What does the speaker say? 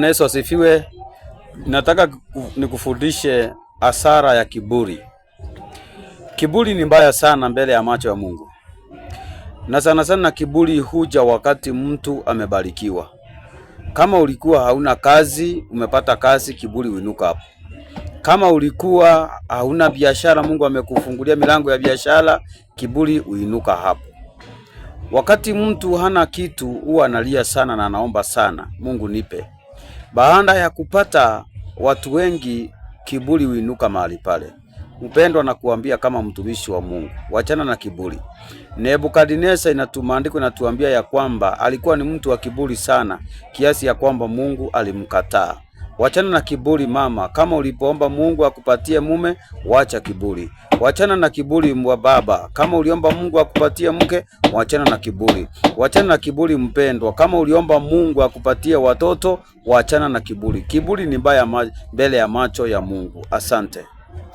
Yesu asifiwe. Nataka nikufundishe hasara ya kiburi. Kiburi ni mbaya sana mbele ya macho ya Mungu. Na sana sana kiburi huja wakati mtu amebarikiwa. Kama ulikuwa hauna kazi, umepata kazi, kiburi huinuka hapo. Kama ulikuwa hauna biashara, Mungu amekufungulia milango ya biashara, kiburi huinuka hapo. Wakati mtu hana kitu, huwa analia sana na anaomba sana, Mungu nipe. Baada ya kupata watu wengi, kiburi huinuka mahali pale. Mpendwa, na kuambia kama mtumishi wa Mungu, wachana na kiburi. Nebukadneza inatuambia ya kwamba alikuwa ni mtu wa kiburi sana kiasi ya kwamba Mungu alimkataa. Wachana na kiburi mama, kama ulipoomba Mungu akupatie mume, wacha kiburi. Wachana na kiburi mwa baba, kama uliomba Mungu akupatie mke, wachana na kiburi. Wachana na kiburi mpendwa, kama uliomba Mungu akupatie watoto, wachana na kiburi. Kiburi ni mbaya mbele ya macho ya Mungu. Asante.